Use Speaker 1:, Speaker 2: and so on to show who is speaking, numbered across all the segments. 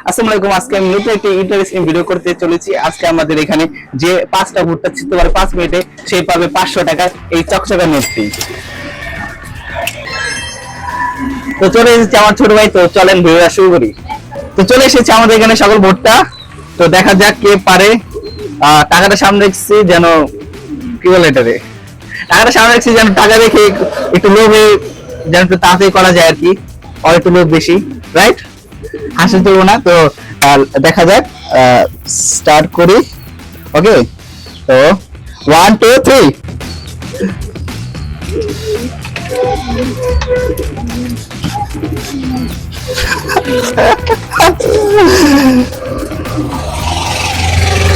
Speaker 1: আসসালামু আলাইকুম। আজকে আমি নতুন একটি ইন্টারেস্টিং ভিডিও করতে চলেছি। আজকে আমাদের এখানে যে 5টা ভুট্টা ছিঁড়তে পারে 5 মিনিটে সে পাবে 500 টাকা এই চকচকা নোটটি। তো চলে এসেছে আমার ছোট ভাই, তো চলেন ভিডিওটা শুরু করি। তো চলে এসেছে আমাদের এখানে সকল ভুট্টা, তো দেখা যাক কে পারে। টাকাটা সামনে রেখেছি যেন, কি বলে এটারে, টাকাটা সামনে রেখেছি যেন টাকা রেখে একটু লোভে যেন একটু তাড়াতাড়ি করা যায় আর কি, আর একটু লোভ বেশি, রাইট? হাসি তুলবো না তো। দেখা যাক, স্টার্ট করি। ওকে, তো 1 2 3।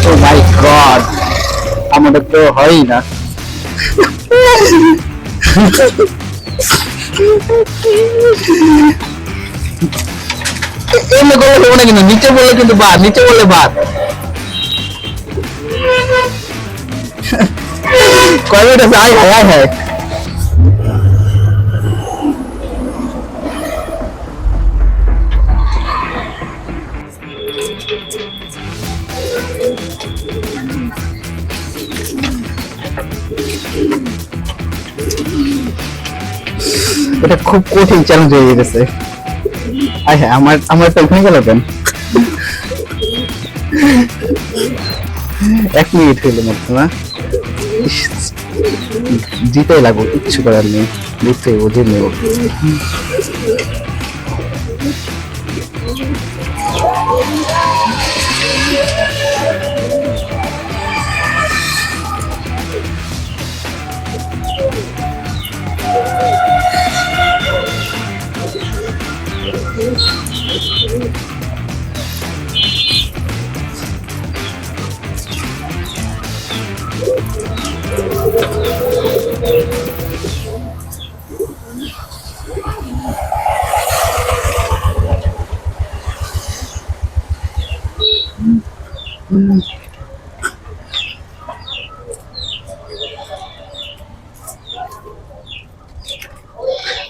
Speaker 1: ও মাই গড, আমাদের তো হয়ই না। এমনি করলে হবে না, কিন্তু নিচে বললে কিন্তু বাদ, নিচে বললে বাদ। কয় মিনিট আছে? আয় হায়, আয় হায়। এটা খুব কঠিন চ্যালেঞ্জ হয়ে গেছে। আয় হ্যাঁ, আমার তো ওখানে গেল কেন? 1 মিনিট হইলো মাত্র না। জিতেই লাগবো, কিচ্ছু করার নেই, বুঝতে বুঝে নেব।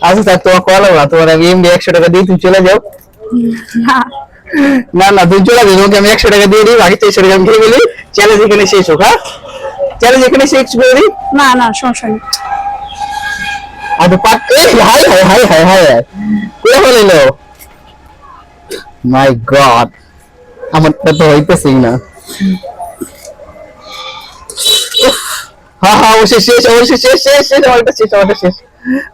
Speaker 1: আচ্ছা স্যার, তোমার কল না, তোমার আমি এমনি 100 টাকা দিয়ে তুমি চলে যাও। না না, তুমি চলে যাও, তোমাকে আমি 100 টাকা দিয়ে দিই, বাকি 400 টাকা আমি খেয়ে ফেলি। চ্যালেঞ্জ এখানে শেষ হোক। হ্যাঁ, চ্যালেঞ্জ এখানে শেষ করে দিই।
Speaker 2: না না, সমস্যা নেই।
Speaker 1: আর তো পাট, high high high high high, করে ফেলিলো। মাই গড, আমার তো হইতেছেই না। হ্যাঁ হ্যাঁ, অবশ্যই শেষ, অবশ্যই শেষ শেষ শেষ, আমারটা শেষ, আমারটা শেষ,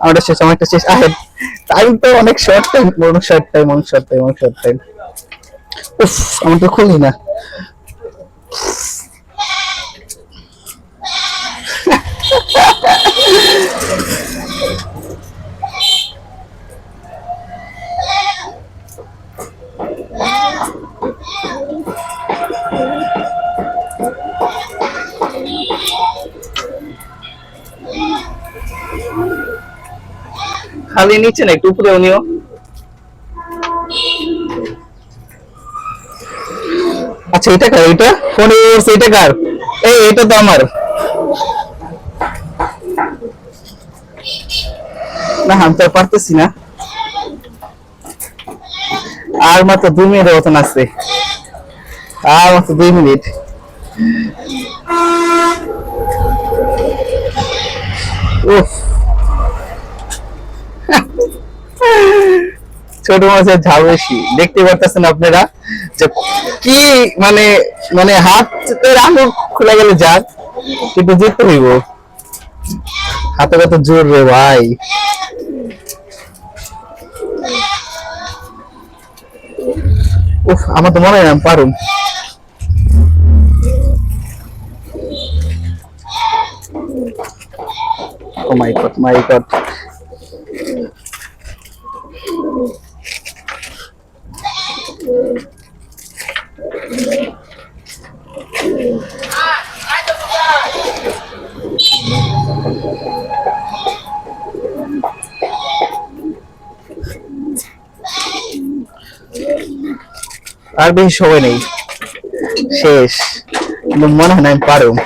Speaker 1: আমারটা শেষ, আমারটা শেষ। আহে, টাইম তো অনেক শর্ট টাইম, অনেক শর্ট টাইম, অনেক শর্ট টাইম, অনেক শর্ট টাইম। উফ, আমার তো খুলি না। খালি নিচে না, একটু উপরেও নিও। আচ্ছা, এটা কার? এটা ফোনে এটা কার? এই, এটা তো আমার না, আমি তো পারতেছি না। আর মাত্র 2 মিনিটের মতন আছে, আর মাত্র 2 মিনিট। উফ, ছোট মাছের ঝাল বেশি। দেখতে পারতেছেন আপনারা যে কি, মানে মানে হাতের আঙুল খুলে গেলে যাক, কিন্তু জিততে হইব। হাতে কত জোর রে ভাই। উফ, আমার তো মনে হয় আমি পারুম। ও মাই গড, মাই গড। আর বেশি সময় নেই, শেষ। কিন্তু মনে হয় না আমি পারুম।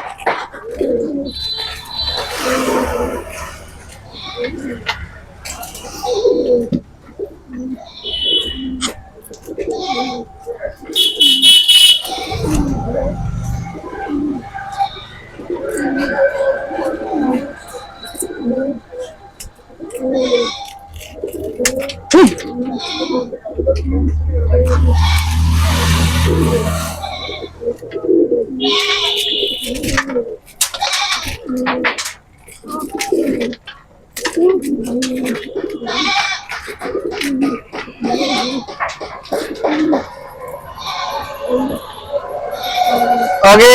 Speaker 1: ওকে,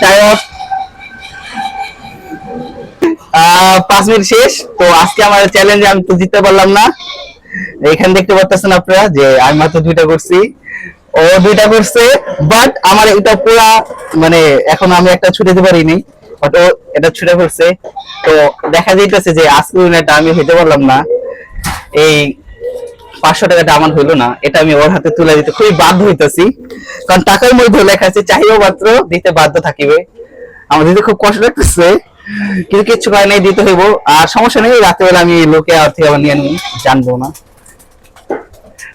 Speaker 1: টাইম অফ। 5 মিনিট শেষ। তো আজকে আমার চ্যালেঞ্জে আমি তো জিততে পারলাম না। এখানে দেখতে পাচ্ছেন আপনারা যে আমি মাত্র 2টা করছি, ও 2টা করছে, বাট আমার এটা পুরা মানে এখন আমি একটা ছুটাতে পারিনি, বাট ও এটা ছুটে করছে। তো দেখা যাইতেছে যে আজকে উইনারটা আমি হইতে পারলাম না। এই 500 টাকাটা আমার হইলো না, এটা আমি ওর হাতে তুলে দিতে খুবই বাধ্য হইতেছি, কারণ টাকার মধ্যে লেখা আছে চাহিও মাত্র দিতে বাধ্য থাকিবে। আমার দিতে খুব কষ্ট লাগতেছে, কিন্তু কিচ্ছু করে নাই, দিতে হইব। আর সমস্যা নেই, রাত্রেবেলা আমি লোকে আর থেকে আবার নিয়ে নিই, জানবো না।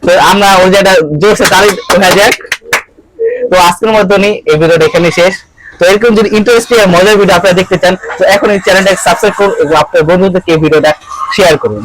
Speaker 1: তো আমরা ওই যেটা জোরছে তারই হয়ে যাক। তো আজকের মতনই এই ভিডিওটা এখানে শেষ। তো এরকম যদি ইন্টারেস্টিং আর মজার ভিডিও আপনারা দেখতে চান, তো এখন এই চ্যানেলটাকে সাবস্ক্রাইব করুন এবং আপনার বন্ধুদেরকে এই ভিডিওটা শেয়ার করুন।